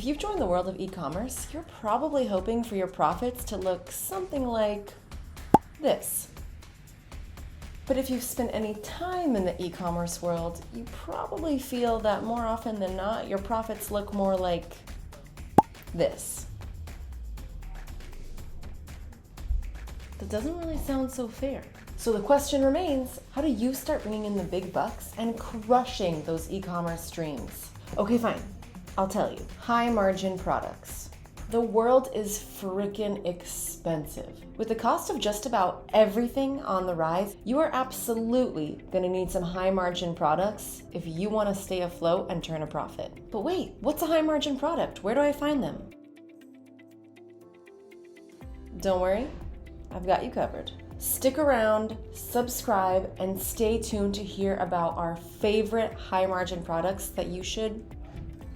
If you've joined the world of e-commerce, you're probably hoping for your profits to look something like this. But if you've spent any time in the e-commerce world, you probably feel that more often than not, your profits look more like this. That doesn't really sound so fair. So the question remains, how do you start bringing in the big bucks and crushing those e-commerce streams? Okay, fine. I'll tell you. High margin products. The world is freaking expensive. With the cost of just about everything on the rise, you are absolutely going to need some high margin products if you want to stay afloat and turn a profit. But wait, what's a high margin product? Where do I find them? Don't worry, I've got you covered. Stick around, subscribe, and stay tuned to hear about our favorite high margin products that you should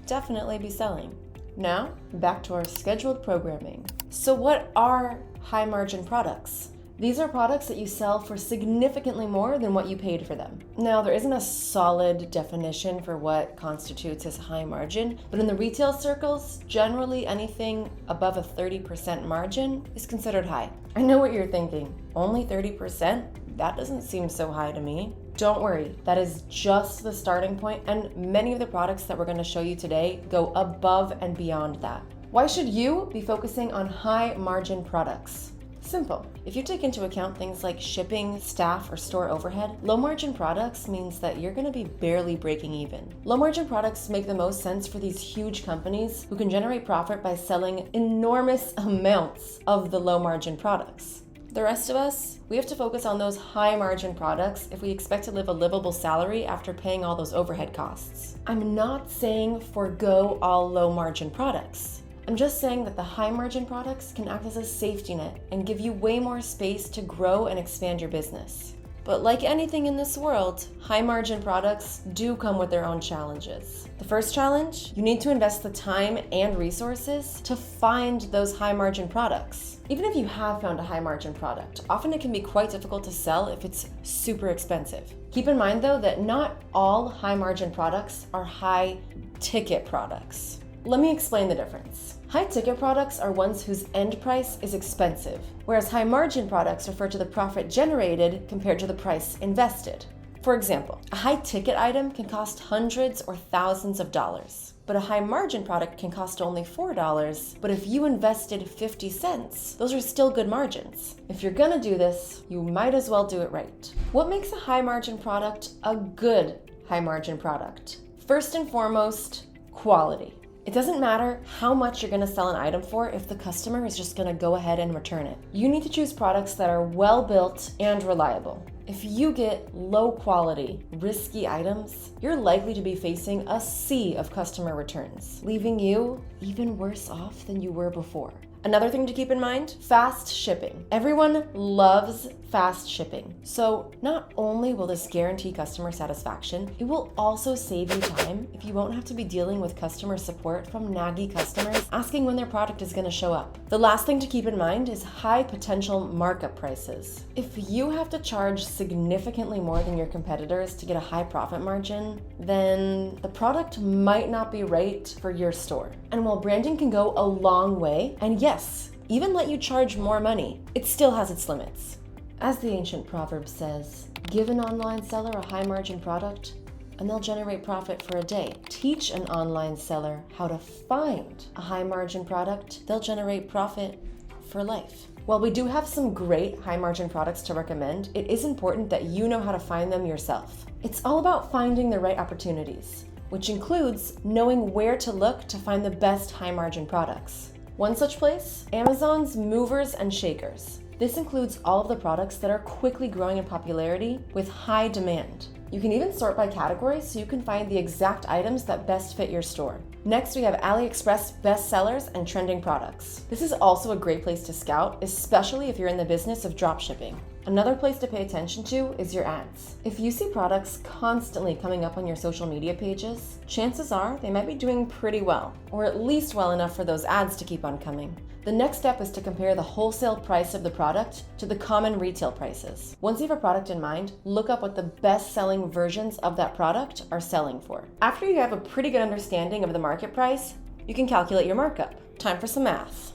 definitely be selling. Now, back to our scheduled programming. So what are high margin products? These are products that you sell for significantly more than what you paid for them. Now, there isn't a solid definition for what constitutes as high margin, but in the retail circles, generally anything above a 30% margin is considered high. I know what you're thinking. Only 30%? That doesn't seem so high to me. Don't worry, that is just the starting point, and many of the products that we're going to show you today go above and beyond that. Why should you be focusing on high margin products? Simple. If you take into account things like shipping, staff, or store overhead, low margin products means that you're going to be barely breaking even. Low margin products make the most sense for these huge companies who can generate profit by selling enormous amounts of the low margin products. The rest of us, we have to focus on those high margin products if we expect to live a livable salary after paying all those overhead costs. I'm not saying forgo all low margin products. I'm just saying that the high margin products can act as a safety net and give you way more space to grow and expand your business. But like anything in this world, high margin products do come with their own challenges. The first challenge, you need to invest the time and resources to find those high margin products. Even if you have found a high margin product, often it can be quite difficult to sell if it's super expensive. Keep in mind though that not all high margin products are high ticket products. Let me explain the difference. High ticket products are ones whose end price is expensive, whereas high margin products refer to the profit generated compared to the price invested. For example, a high ticket item can cost hundreds or thousands of dollars, but a high margin product can cost only $4, but if you invested 50 cents, those are still good margins. If you're gonna do this, you might as well do it right. What makes a high margin product a good high margin product? First and foremost, quality. It doesn't matter how much you're going to sell an item for if the customer is just going to go ahead and return it. You need to choose products that are well built and reliable. If you get low quality, risky items, you're likely to be facing a sea of customer returns, leaving you even worse off than you were before. Another thing to keep in mind, fast shipping. Everyone loves fast shipping. So not only will this guarantee customer satisfaction, it will also save you time if you won't have to be dealing with customer support from naggy customers asking when their product is going to show up. The last thing to keep in mind is high potential markup prices. If you have to charge significantly more than your competitors to get a high profit margin, then the product might not be right for your store. And while branding can go a long way, and yes, even let you charge more money, it still has its limits. As the ancient proverb says, give an online seller a high margin product and they'll generate profit for a day. Teach an online seller how to find a high margin product, they'll generate profit for life. While we do have some great high margin products to recommend, it is important that you know how to find them yourself. It's all about finding the right opportunities, which includes knowing where to look to find the best high margin products. One such place, Amazon's movers and shakers. This includes all of the products that are quickly growing in popularity with high demand. You can even sort by category so you can find the exact items that best fit your store. Next, we have AliExpress bestsellers and trending products. This is also a great place to scout, especially if you're in the business of dropshipping. Another place to pay attention to is your ads. If you see products constantly coming up on your social media pages, chances are they might be doing pretty well, or at least well enough for those ads to keep on coming. The next step is to compare the wholesale price of the product to the common retail prices. Once you have a product in mind, look up what the best-selling versions of that product are selling for. After you have a pretty good understanding of the market price, you can calculate your markup. Time for some math.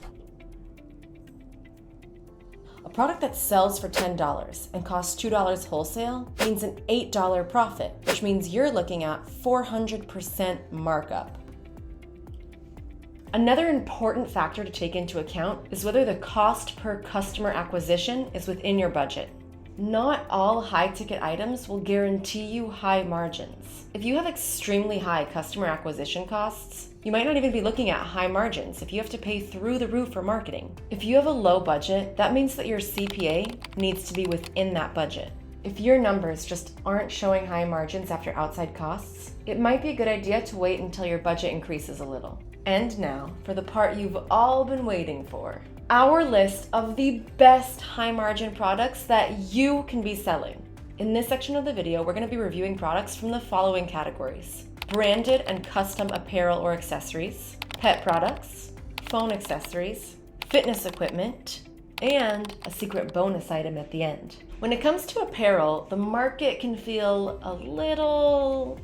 A product that sells for $10 and costs $2 wholesale means an $8 profit, which means you're looking at 400% markup. Another important factor to take into account is whether the cost per customer acquisition is within your budget. Not all high-ticket items will guarantee you high margins. If you have extremely high customer acquisition costs, you might not even be looking at high margins if you have to pay through the roof for marketing. If you have a low budget, that means that your CPA needs to be within that budget. If your numbers just aren't showing high margins after outside costs, it might be a good idea to wait until your budget increases a little. And now, for the part you've all been waiting for. Our list of the best high margin products that you can be selling. In this section of the video, we're going to be reviewing products from the following categories: branded and custom apparel or accessories, pet products, phone accessories, fitness equipment, and a secret bonus item at the end. When it comes to apparel, the market can feel a little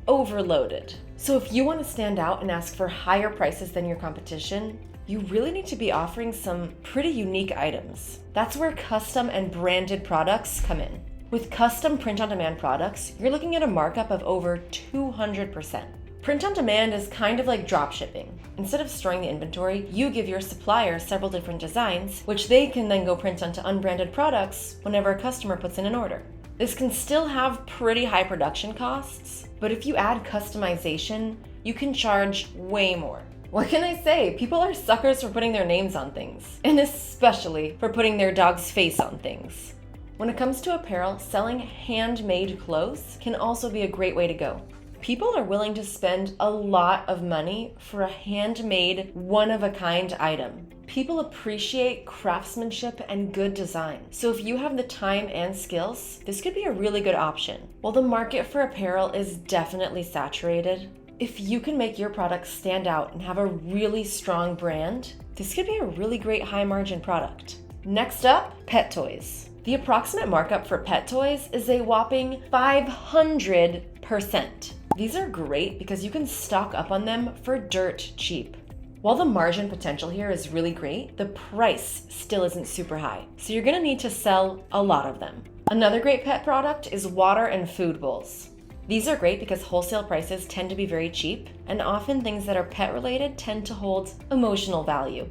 overloaded. So if you want to stand out and ask for higher prices than your competition, you really need to be offering some pretty unique items. That's where custom and branded products come in. With custom print-on-demand products, you're looking at a markup of over 200%. Print-on-demand is kind of like dropshipping. Instead of storing the inventory, you give your supplier several different designs, which they can then go print onto unbranded products whenever a customer puts in an order. This can still have pretty high production costs, but if you add customization, you can charge way more. What can I say? People are suckers for putting their names on things, and especially for putting their dog's face on things. When it comes to apparel, selling handmade clothes can also be a great way to go. People are willing to spend a lot of money for a handmade, one-of-a-kind item. People appreciate craftsmanship and good design. So if you have the time and skills, this could be a really good option. While the market for apparel is definitely saturated, if you can make your products stand out and have a really strong brand, this could be a really great high margin product. Next up, pet toys. The approximate markup for pet toys is a whopping 500%. These are great because you can stock up on them for dirt cheap. While the margin potential here is really great, the price still isn't super high, so you're gonna need to sell a lot of them. Another great pet product is water and food bowls. These are great because wholesale prices tend to be very cheap, and often things that are pet related tend to hold emotional value.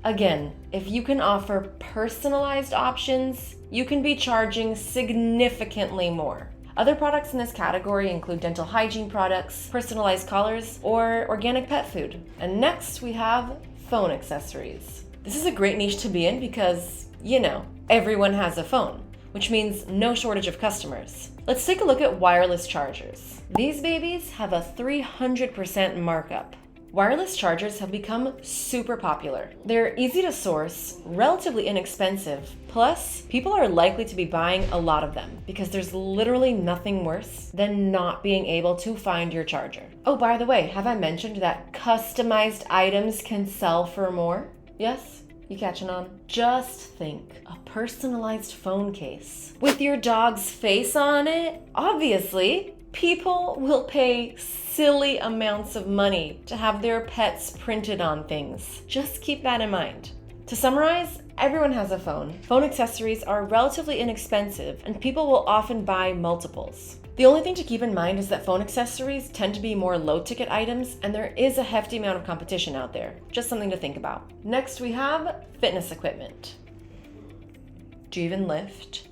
Again, if you can offer personalized options, you can be charging significantly more. Other products in this category include dental hygiene products, personalized collars, or organic pet food. And next we have phone accessories. This is a great niche to be in because, everyone has a phone, which means no shortage of customers. Let's take a look at wireless chargers. These babies have a 300% markup. Wireless chargers have become super popular. They're easy to source, relatively inexpensive, plus people are likely to be buying a lot of them because there's literally nothing worse than not being able to find your charger. Oh, by the way, have I mentioned that customized items can sell for more? Yes? You catching on? Just think, a personalized phone case with your dog's face on it? Obviously, people will pay silly amounts of money to have their pets printed on things. Just keep that in mind. To summarize, everyone has a phone. Phone accessories are relatively inexpensive, and people will often buy multiples. The only thing to keep in mind is that phone accessories tend to be more low-ticket items, and there is a hefty amount of competition out there. Just something to think about. Next, we have fitness equipment. Do you even lift?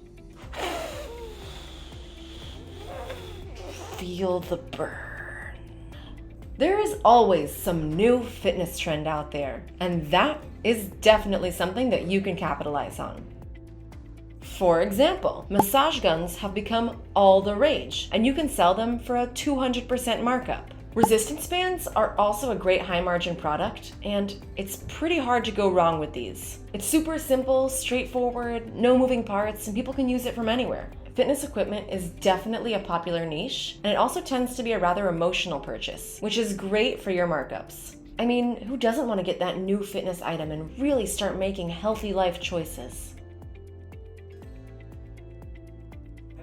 Feel the burn. There is always some new fitness trend out there, and that is definitely something that you can capitalize on. For example, massage guns have become all the rage, and you can sell them for a 200% markup. Resistance bands are also a great high margin product, and it's pretty hard to go wrong with these. It's super simple, straightforward, no moving parts, and people can use it from anywhere. Fitness equipment is definitely a popular niche, and it also tends to be a rather emotional purchase, which is great for your markups. I mean, who doesn't want to get that new fitness item and really start making healthy life choices?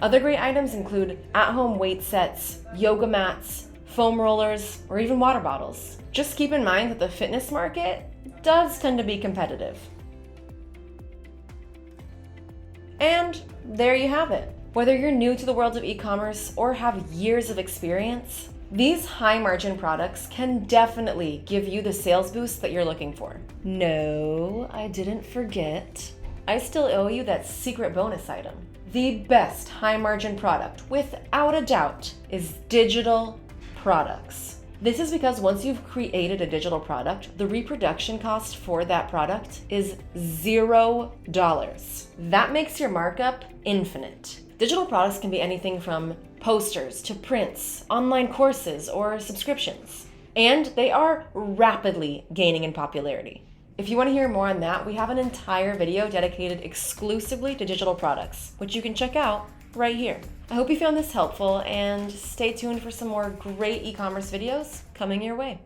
Other great items include at-home weight sets, yoga mats, foam rollers, or even water bottles. Just keep in mind that the fitness market does tend to be competitive. And there you have it. Whether you're new to the world of e-commerce or have years of experience, these high-margin products can definitely give you the sales boost that you're looking for. No, I didn't forget. I still owe you that secret bonus item. The best high-margin product, without a doubt, is digital products. This is because once you've created a digital product, the reproduction cost for that product is $0. That makes your markup infinite. Digital products can be anything from posters to prints, online courses, or subscriptions. And they are rapidly gaining in popularity. If you want to hear more on that, we have an entire video dedicated exclusively to digital products, which you can check out right here. I hope you found this helpful, and stay tuned for some more great e-commerce videos coming your way.